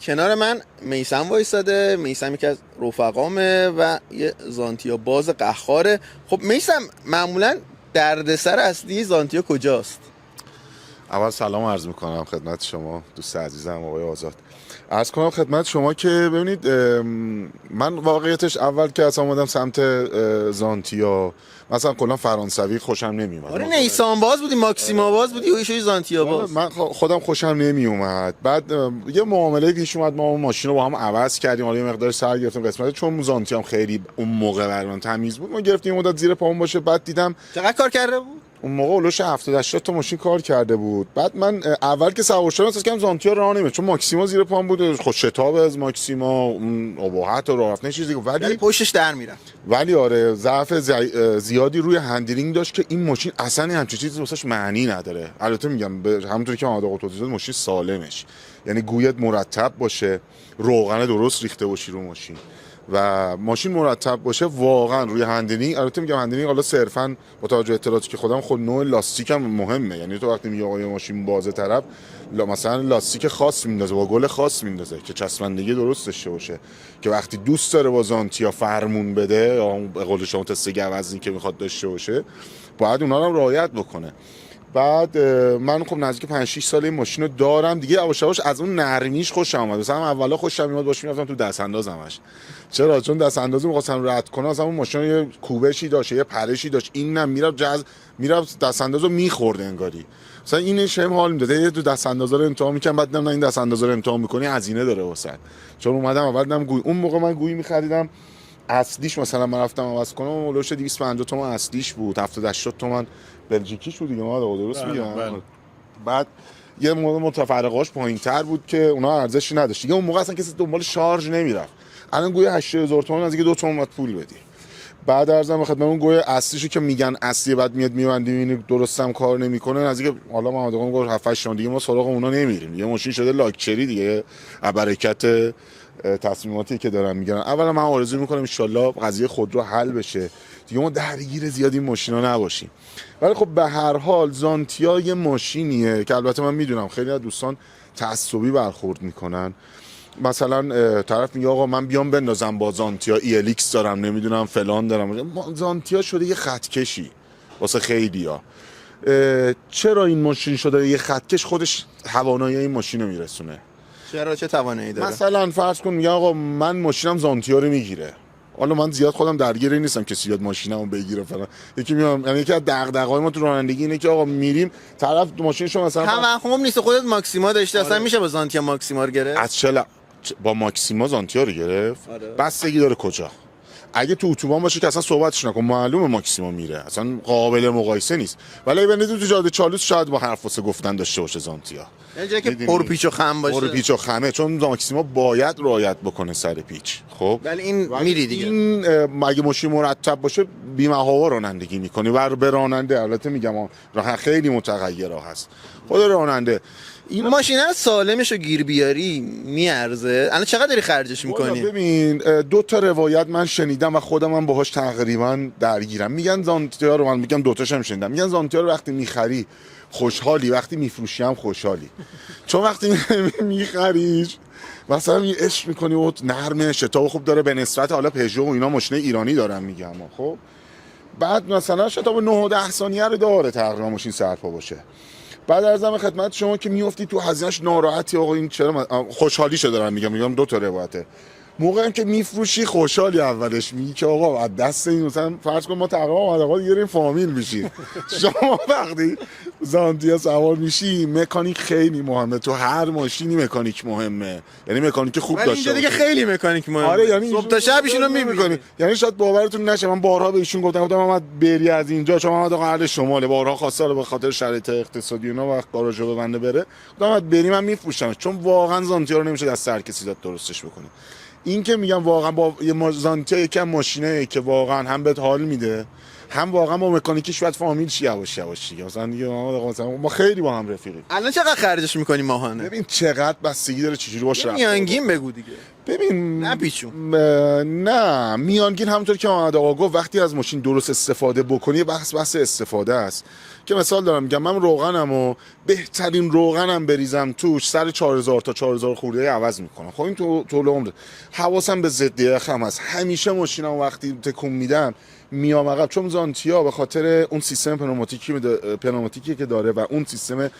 کنار من میثم وایساده. میثم یکی از رفقامه و یه زانتیا باز قهاره. خب میثم، معمولا دردسر اصلی زانتیا کجاست؟ اول سلام عرض میکنم خدمت شما دوست عزیزم آقای آزاد. عرض کنم خدمت شما که ببینید من واقعیتش اول که اصلا اومدم سمت زانتیا مثلا کلا فرانسوی خوشم نمیومد. آره نیسان باز بودی، ماکسیما باز بودی، یه زانتیا باز. من خودم خوشم نمیومد. بعد یه معامله پیش اومد، ما ماشین رو با هم عوض کردیم، حالا یه مقدار سر گرفتیم قسمت، چون زانتیا هم خیلی اون موقع برام تمیز بود ما گرفتیم مدت زیر پامون باشه. بعد دیدم چقدر کار کرده بود اون موقع اولش 70-80 تا ماشین کار کرده بود. بعد من اول که سوار شدم احساس کردم زانتیا راه نمیره، چون ماکسیما زیر پام بود، خود شتاب از ماکسیما اون ابهت و راه رفتن چیزی، ولی پشتش در میره. ولی آره ضعف زیادی روی هندلینگ داشت که این ماشین اصلا همچین چیزی واسش معنی نداره. البته میگم همونطوری که محمد آقا توضیح داد ماشین سالمش، یعنی گویت مرتب باشه، روغن درست ریخته باشی رو ماشین و ماشین مرتب باشه واقعا روی هندلینگ. البته میگم هندلینگ حالا صرفا با توجه به اطلاعاتی که خودم خود نوع لاستیک هم مهمه، یعنی تو وقتی میگی آقا ماشین بازه طرف مثلا لاستیک خاص میندازه با گل خاص میندازه که چسبندگی درست داشته باشه، که وقتی دوست داره با زانتیا فرمون بده یا به قول شما تست گوزنی که میخواد داشته باشه باید اونا رو هم رعایت بکنه. بعد من خب نزدیک 5-6 ساله این ماشین رو دارم دیگه، یواش یواش از اون نرمیش خوشم اومد. مثلا اولا خوشم میاد باش میرفتم تو دست اندازمش. چرا؟ چون دست اندازی می‌خواستم رد کنم، مثلا اون ماشین یه کوبشی داشت، یه پرشی داشت، این نه میرفت دست اندازو می‌خورد انگاری. مثلا اینش هم حال میداد، یه تو دست اندازا رو امتحان می‌کردم، بعد دیدم نه این دست اندازا رو امتحان می‌کنی هزینه داره واسه. چون اومدم اول دیدم گوی، اون موقع من گوی می‌خریدم اصلیش مثلا من رفتم عوض کنم اولش 250 تومن اصلیش بود، 70-80 تومن بلژیکیش بود دیگه. ما درست میگم. بعد یه موقع متفرقاش پایین‌تر بود که اونا ارزشی نداشت دیگه. اون موقع اصلا کسی دنبال شارژ نمیرفت. الان گویا 80000 تومان از دیگه 2 تومن پول بدی. بعد ارزم به خدمت اون گویا اصلیشو که میگن اصلی بعد میاد میبندیم این درستم کار نمیکنه، از دیگه حالا محمد آقا گفت 7-8 دیگه ما سراغ اونا نمیریم. یه ماشین شده لاکچری دیگه، برکت تصمیماتی که دارن میگیرن. اولا من آرزو میکنم ان شاءالله قضیه خودرو حل بشه دیگه، ما درگیر زیاد این ماشینا نباشیم. ولی خب به هر حال زانتیا یه ماشینیه که البته من میدونم خیلی از دوستان تعصبی برخورد میکنن. مثلا طرف میگه آقا من بیام بندازم با زانتیا ELX دارم نمیدونم فلان دارم. زانتیا شده یه خطکشی واسه خیلیا. چرا این ماشین شده یه خطکش؟ خودش توانایی این ماشین رو میرسونه. چرا؟ چه توانایی داره؟ مثلا فرض کن میگه آقا من ماشینم زانتیا رو میگیره. حالا من زیاد خودم درگیر نیستم کسی بیاد ماشینمو بگیره فلان. یکی میام، یعنی یکی از دغدغه‌های ما تو رانندگی اینه که آقا میریم طرف ماشینشو مثلا توهم نیست خودت ماکسیما داشته. اصلا میشه با زانتیا ماکسیما رو گرفت؟ از با ماکسیما زانتیا رو گرفت؟ آره. بستگی داره کجا. اگه تو اتوبان باشه که اصلا صحبتش نکن، معلومه ماکسیما میره، اصلا قابل مقایسه نیست. ولی ببینید تو جاده چالوس شاید با حرف واسه گفتن داشته باشه زانتیا، یعنی جایی که پرپیچ و خم باشه. پرپیچ و خمه، چون ماکسیما باید رعایت بکنه سر پیچ. خب ولی این میری دیگه. این اگه ماشین مرتب باشه بی‌محابا رانندگی میکنی و به راننده البته میگم راه خیلی متغیره هست. خود راننده این ماشین سالمش رو گیر بیاری میارزه؟ الان چقدر داری خرجش میکنی؟ ببین 2 تا روایت من شنیدم و خودم هم باهاش تقریبا درگیرم. میگن زانتیا رو، من میگم 2 تاشم شنیدم، میگن زانتیا رو وقتی میخری خوشحالی، وقتی میفروشی هم خوشحالی. چون وقتی میخریش مثلا می عشق میکنی و نرمه، شتاب خوب داره به نسبت حالا پژو و اینا ماشین ایرانی دارن میگم. خب بعد مثلا شتاب 9 و 10 ثانیه رو داره تقریبا ماشین سرپا باشه. بعد ارزم خدمت شما که میافتی تو هزینه‌اش ناراحتی، آقا این چرا خوشحالیشو دارم میگم 2 تا روایته. موقعی که میفروشی خوشحالی، اولش میگی که آقا از دست این مثلا فرض کن ما تقریبا آقا دیگه فامیل میشیم. شما وقتی زانتیا سوار میشی مکانیک خیلی مهمه، تو هر ماشینی مکانیک مهمه، یعنی مکانیک خوب داشته باشه. اینجا دیگه خیلی مکانیک مهمه. آره یعنی صبح تا شب ایشونو میبینی. یعنی شاید باورتون نشه من بارها به ایشون گفتم محمد بری از اینجا، چون محمد آقا اهل شماله، بارها خواسته به خاطر شرایط اقتصادی اونا وقت گاراژو ببنده بره، گفتم بری من میفروشم، چون واقعا زانتیا رو نمیشه دست هر کسی داد درستش بکنه. این که میگم واقعا با یه زانتیا یکم ماشینه که واقعا هم بهت حال میده، هم واقعا با مکانیکش باید فامیل شی یواش یواش دیگه. مثلا دیگه ما خیلی با هم رفیقیم. الان چقدر خرجش میکنی ماهانه؟ ببین چقدر بستگی داره چجوری باشه رفت. میانگین بگو دیگه. ببین نپیچون. نه میانگین همونطور که محمد آقا گفت وقتی از ماشین درست استفاده بکنی بحث استفاده است. که مثال دارم میگم من روغنمو بهترین روغنم بریزم توش سر 4000 تا 4000 خورده عوض میکنم. خب این تو طول عمر حواسم به ضد یخم هست. همیشه ماشینم وقتی تکون میدم میام عقب، چون زانتیا به خاطر اون سیستم پنوماتیکی که داره و اون سیستم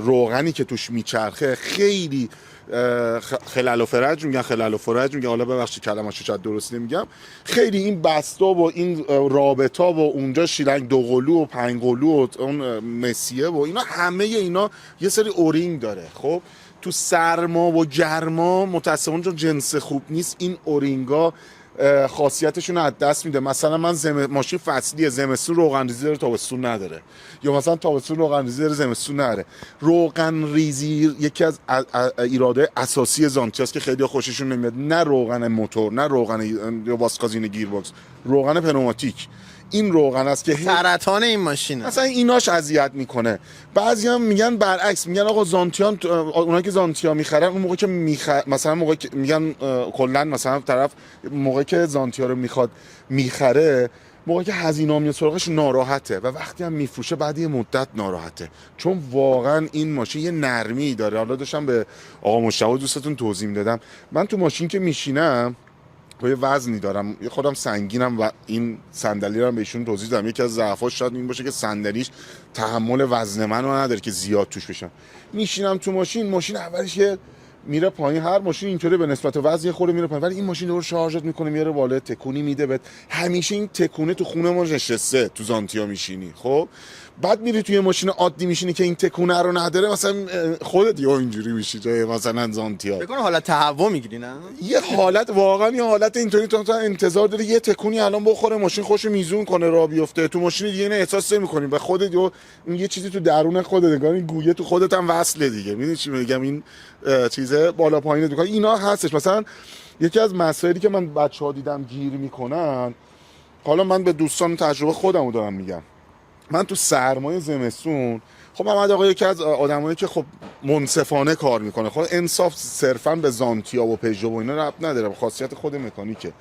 روغنی که توش میچرخه خیلی خلل و فرج میگن، حالا ببخشید کلمه‌شو شاید درست نمیگم، خیلی این بستا و این رابطا و اونجا شیلنگ دو قلو و پنج قلو و اون مسیه و اینا همه اینا یه سری اورینگ داره. خب تو سرما و گرما متأسفانه چون جنس خوب نیست این اورینگا خاصیتشون از دست میده. مثلا من ماشین فصلیه، زمستون روغن ریزی داره تابستون نداره، یا مثلا تابستون روغن ریزی داره زمستون نداره. روغن ریزی یکی از ایراده اساسی زانتیاست که خیلی خوششون نمیاد. نه روغن موتور، نه روغن یا واسکازین گیربکس، روغن پنوماتیک. این روغن است که سرطان این ماشینه. مثلا ایناش اذیت میکنه. بعضی هم میگن برعکس، میگن آقا زانتیان، اونایی که زانتیا میخرن اون موقع که مثلا موقعی که میگن کلا مثلا طرف موقعی که زانتیا رو میخواد میخره، موقعی که هزینه میاد سراغش ناراحته و وقتی هم میفروشه بعد یه مدت ناراحته، چون واقعا این ماشین یه نرمی داره. حالا داشتم به آقا مشتاق دوستتون توضیح میدادم، من تو ماشین که میشینم با یه وزنی دارم، خودم سنگینم و این صندلی رو هم بهشون توضیح دادم. یکی از ضعفاش شاید این باشه که صندلیش تحمل وزن منو نداره که زیاد توش بشم. میشینم تو ماشین اولش یه میره پایین، هر ماشین اینطوری به نسبت وزن خود میره پایین، ولی این ماشین دور شارژت میکنه میاره بالا، تکونی میده بهت. همیشه این تکونه تو خونه ما نشسته تو زانتیا میشینی. خب بعد میری توی ماشین عادی میشینی که این تکونه رو نداره، مثلا خودت یا اینجوری میشی جای مثلا زانتیا. بگو حالا تهوع میگیری نه؟ یه حالت واقعا یه حالت اینطوری تو انتظار داری یه تکونی الان بخوره ماشین خوش میزون کنه راه بیفته، تو ماشین دیگه اینو احساس نمی‌کنی و خودت یه چیزی تو درون خودت انگار این گویه تو خودت هم وصله دیگه. میدونی چی میگم؟ این چیزه بالا پایین میکنه. اینا هستش. مثلا یکی از مسائلی که من بچه‌ها دیدم گیر میکنن، حالا من به دوستان تجربه خودمو دارم میگم، من تو سرمای زمستون، خب محمد آقا یکی از آدمایی که خب منصفانه کار میکنه، خب انصاف صرفا به زانتیا و پژو و اینا ربط نداره، خاصیت خود مکانیکه.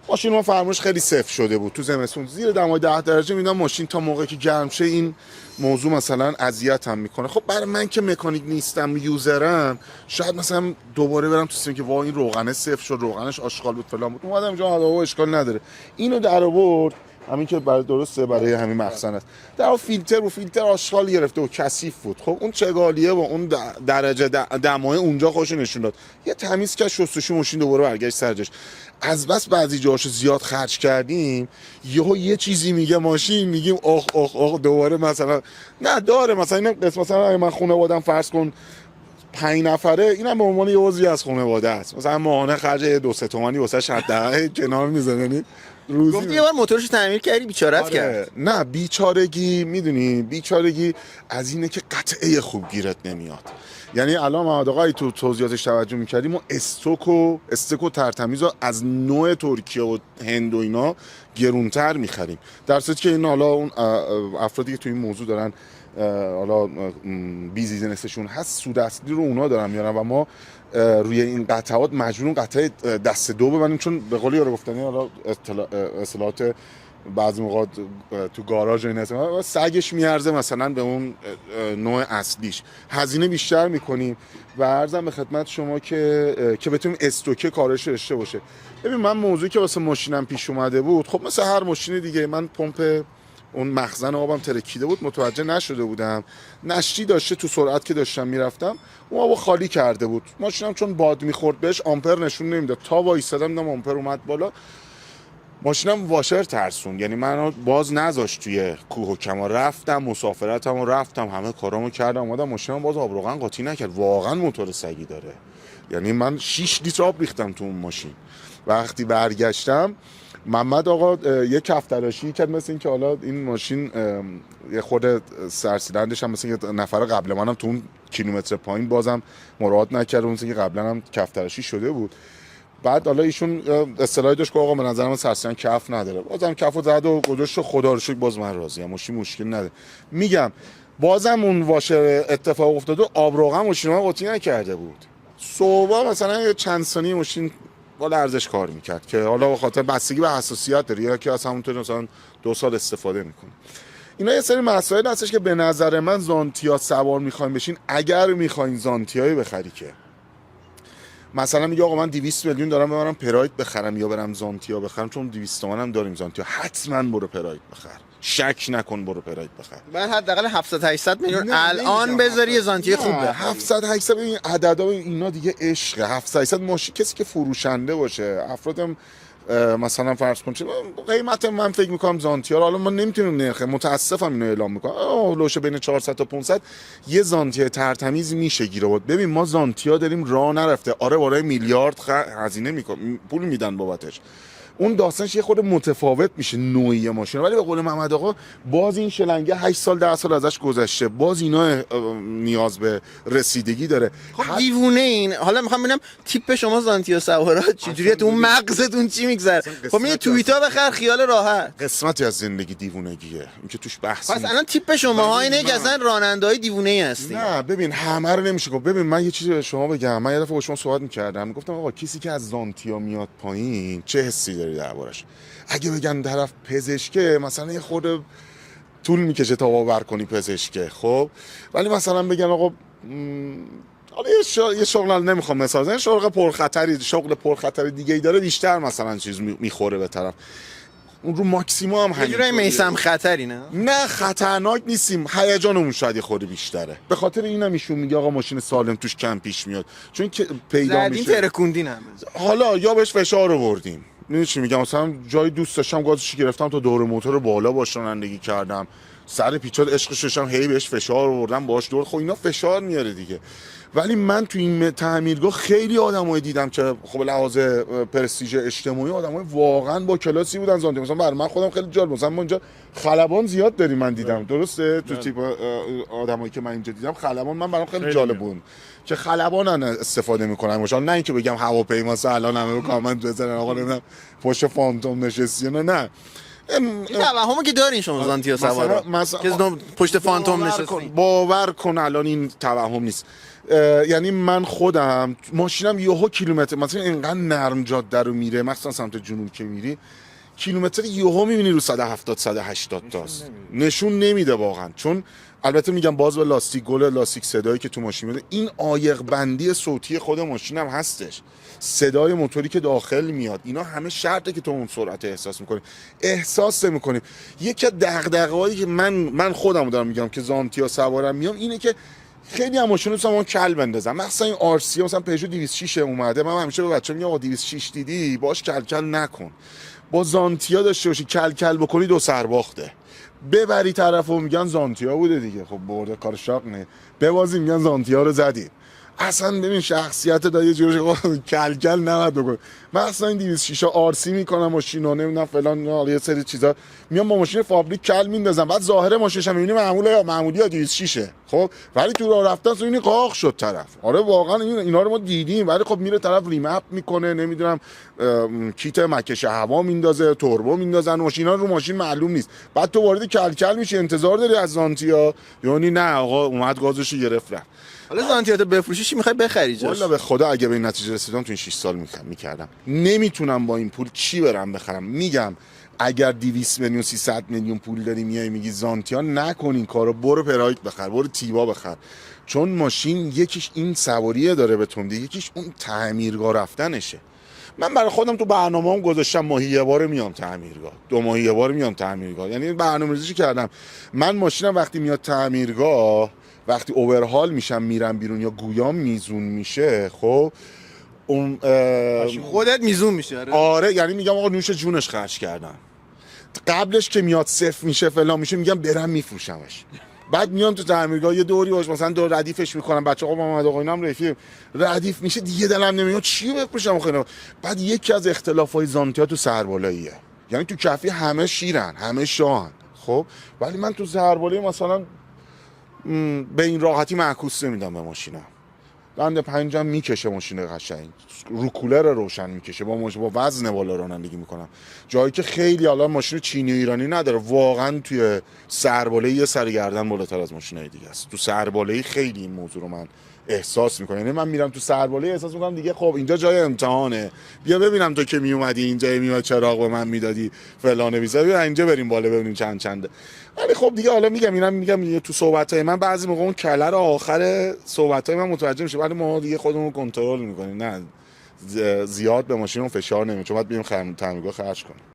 ماشین ما فرموش خیلی صفر شده بود تو زمستون، زیر دمای 10 درجه میدم ماشین تا موقعی که گرم شه این موضوع مثلا اذیتم میکنه. خب برای من که مکانیک نیستم، یوزرم، شاید مثلا دوباره برم تو سیستم که وا این روغنه صفر شد، روغنش آشغال بود فلان بود، اومدم اینجا آقا اشکال نداره، اینو در آورد همین که برای درسته برای همین مخزن است، در فیلتر آشغال گرفته و کثیف بود. خب اون چگالیه و اون درجه دمای اونجا خوشو نشون داد، یه تمیز که شستشو ماشین دوباره برگشت سر جاش. از بس بعضی جاهاشو زیاد خرج کردیم یه چیزی میگه ماشین، میگیم آخ دوباره مثلا نه داره. مثلا این مثلا من خانواده‌ام فرض کن 5 نفره، اینم به عنوان یه عضوی از خانواده است، مثلا ماهانه خرج 2-3 تومانی واسه حداقل کنار میذارنی. گفتی یه بار موتورش تعمیر کردی بیچاره‌ت کرد. نه بیچارگی، میدونی بیچارگی از اینه که قطعه خوب گیرت نمیاد. یعنی الان محمد آقایی تو توضیحاتش توجه می‌کردیم ما استوک و ترتمیز رو از نوع ترکیه و هند و اینا گرونتر می‌خریم، در صورتی که این حالا اون افرادی که تو این موضوع دارن حالا بیزینسشون هست سود اصلی رو اونا دارن میارن و ما روی این قطعات مجبوریم قطعه دست دو ببندیم، چون به قول یارو گفتنی حالا اصطلاحات بعضی موقع تو گاراژ این هست سگش میارزه مثلا به اون نوع اصلیش، هزینه بیشتر میکنیم و عرضم به خدمت شما که بتونیم استوکه کارش داشته باشه. ببین من موضوعی که واسه ماشینم پیش اومده بود، خب مثل هر ماشین دیگه من پمپ اون مخزن آبم ترکیده بود، متوجه نشده بودم، نشتی داشته تو سرعت که داشتم میرفتم اون آبو خالی کرده بود، ماشینم چون باد میخورد بهش آمپر نشون نمیداد، تا وایسادم دیدم آمپر اومد بالا، ماشینم واشر ترسون، یعنی من باز نذاشت توی کوه و کما، رفتم مسافرتمو رفتم همه کارامو کردم اومدم، ماشینم باز آب روغن قاطی نکرد، واقعا موتور سگی داره. یعنی من 6 لیتر آب ریختم تو اون ماشین. وقتی برگشتم محمد آقا یه کفتراشی کرد مثل این که حالا این ماشین یه خود سرسیلندش هم مثل یه نفر قبل منم تو اون کیلومتر پایین بازم مراعات نکرد، مثل که قبلا هم کفتراشی شده بود. بعد حالا ایشون اصطلاحی داشت که آقا به نظر من سرسیان کف نداره، بازم کفو زد و گذاشت و خدا رو شکر باز من راضی‌ام، مشکل نداره. میگم بازم اون واشه اتفاق افتاد و آب روغن ماشین من قاطی نکرده بود. صبح مثلا چند ثانیه ماشین با لرزش کار میکرد که حالا به خاطر بستگی به حساسیت داره یا که از همونطور مثلا 2 سال استفاده میکنه. اینا یه سری مسائل هستش که به نظر من زانتیا سوار میخواین بشین، اگر میخواین زانتیایی بخری که مثلا میگه آقا من 200 میلیون دارم ببرم پراید بخرم یا برم زانتیا بخرم، چون 200 تومنم داریم زانتیا، حتما برو پراید بخر، شک نکن برو پراید بخر. من حداقل 700 800 میلیون الان بذاری زانتیه خوب بخری. 700 800 این عددا اینا دیگه عشق. 700 800 ماشین کسی که فروشنده باشه، افرادم مثلا فرض کن قیمت من فکر میکنم زانتیا رو حالا ما نمیتونیم نرخ، متاسفم اینو اعلام میکنم، لوشه بین 400 تا 500 یه زانتیا ترتمیز میشه گیره بود. ببین ما زانتیا داریم راه نرفته، آره بالای میلیارد هزینه میکنیم پول میدن بابتش، اون داستانش یه خود متفاوت میشه نوعی ماشین، ولی به قول محمد آقا باز این شلنگه 8 سال 10 سال ازش گذشته، باز اینا نیاز به رسیدگی داره. خب دیوونه این. حالا میخوام ببینم تیپ شما زانتیا سوارات چجوریه، تو اون مغزتون چی میگذره؟ خب میگه توییتا بخر خیال راحت. قسمتی از زندگی دیوونگیه این که توش بحث. پس الان تیپ شما ها اینه که اصلا راننده‌های دیوونه‌ای هستین. نه ببین همه رو نمیشه گفت. ببین من یه چیزی به شما بگم، من یه دفعه با شما صحبت می‌کردم میگفتم آقا کسی که از زانتیا میاد پایین چه حسی داری دربارش؟ اگه بگن طرف پزشکه مثلا یه خورده طول میکشه تا باور کنی پزشکه، خب ولی مثلا بگن آقا حالا یه شغل نمیخوام مثال بزنم، شغل پرخطری دیگه ای داره بیشتر مثلا چیز میخوره به طرف اون رو ماکسیمم همین. یه جورایی میثم خطری نه خطرناک نیستیم، هیجانمون شاید یه خورده بیشتره. به خاطر اینم ایشون میگه آقا ماشین سالم توش کم پیش میاد، چون که پیدا میشه ترکوندین هم. حالا یا بهش فشار آوردیم، میدونی چی میگم، مثلا جای دوست داشتم گازش گرفتم تا دور موتور بالا باش رانندگی کردم، سر پیچات عشقش داشتم هی بهش فشار آوردم باش دور، خب اینا فشار میاره دیگه. ولی من تو این تعمیرگاه خیلی آدمایی دیدم که خب لحاظ پرستیژ اجتماعی آدمای واقعا با کلاسی بودن زانتیا. مثلا برای من خودم خیلی جالب، مثلا ما اینجا خلبان زیاد داریم من دیدم، درسته؟ تو تیپ آدمایی که من اینجا دیدم خلبان من برام خیلی جالب بود که خلبانن استفاده میکنن ماشین، نه اینکه بگم هواپیما الان همه کامنت بزنن آقا نمیدونم پشت فانتوم نشستی، نه این توهمو که دارین شما زانتیا سوارا که پشت فانتوم نشستی. باور کن الان این توهم نیست. یعنی من خودم ماشینم یهو کیلومتر مثلا اینقدر نرم جاده رو میره، مثلا سمت جنوب که میری کیلومتر یهو میبینی رو 170 180 تاست، نشون نمیده واقعا. چون البته میگم باز به لاستیک گل لاستیک صدایی که تو ماشین میاد، این عایق بندی صوتی خود ماشینم هستش، صدای موتوری که داخل میاد، اینا همه شرطه که تو اون سرعت احساس نمی‌کنیم. یکی از دغدغه‌هایی که من خودم دارم میگم که زانتیا سوارم میام اینه که خیلی هم ماشین رو من کل بندازم، مثلا این آر سی مثلا پژو 206 اومده، من همیشه به بچه‌ها میگم آقا 206 دیدی باش کل نکن، با زانتیا داشته باشی کل بکنی دو سرباخته، ببری طرفو میگن زانتیا بوده دیگه، خب برده کار شاق نه، ببازی میگن زانتیا رو زدی. اصلا ببین شخصیت داره یه جوری کل نباید بکنه. من اصلا این 206 آر سی میکنم ماشینا نمیدونم فلان یه سری چیزا، میام با ماشین فابریک کل میندازم، بعد ظاهر ماشینش هم میبینی معمولی یا 206 خب، ولی تو راه رفتن تو این قاق شد طرف. آره واقعا اینا رو ما دیدیم، ولی خب میره طرف ریمپ میکنه، نمیدونم کیت مکش هوا میندازه، توربو میندازن، ماشینا رو ماشین معلوم نیست، بعد تو وارد کل میشی انتظار داری از زانتیا، یعنی نه آقا اومد گازشو گرفت رفت. حالا زانتیاتو بفروشی چی میخوای بخری جاش؟ والله به خدا اگه به این نتیجه رسیدم تو این 6 سال میکردم. نمیتونم با این پول چی برم بخرم. میگم اگر 200 میلیون 300 میلیون پول داری میای میگی زانتیا، نکن این کارو، برو پراید بخر، برو تیوا بخر، چون ماشین یکیش این سواریه داره به تندی، یکیش اون تعمیرگاه رفتنشه. من برای خودم تو برنامه‌ام گذاشتم ماهی یه بار میام تعمیرگاه، 2 ماه یه بار میام تعمیرگاه، یعنی برنامه‌ریزی کردم. من ماشینم وقتی میاد تعمیرگاه، وقتی اوورهال میشم میرم بیرون یا گویام میزون میشه، خب اون خودت میزون میشه. آره یعنی میگم آقا نوش جونش خرج کردم. قبلش که میاد صفر میشه فلان میشه میگم برم میفروشمش، بعد میام تو تعمیرگاه یه دوری باش مثلا دور ردیفش میکنم، بچه آقا محمد آقا اینم رفیق ردیف میشه دیگه دلم نمیاد چی بفروشم آخه. بعد یکی از اختلافای زانتیا تو سربالاییه، یعنی تو کفی همه شیرن همه شاهن، خب ولی من تو سربالایی مثلا به این راحتی معکوس نمیدم به ماشینم. بند 5 هم میکشه ماشین قشنگ، رو کولر روشن میکشه، با وزن بالا رانندگی میکنم. جایی که خیلی الان ماشین چینی و ایرانی نداره، واقعا توی سربالایی یه سرگردن بالاتر از ماشینای دیگه است. تو سربالایی خیلی این موضوع رو من احساس میکنم. یعنی من میرم تو سربالایی احساس میکنم دیگه خب اینجا جای امتحانه، بیا ببینم تو که میومدی اینجا میومد چراغ به من میدادی فلانه بیزا، بیا اینجا بریم بالا ببینیم چنده. ولی خب دیگه حالا میگم تو صحبت‌های من بعضی موقع اون کلر آخر صحبت‌های من متوجه میشه، ولی ما دیگه خودمون کنترل میکنیم، نه زیاد به ماشینمون فشار نمیاریم، چون باید بریم تعمیرگاه خرج کنیم.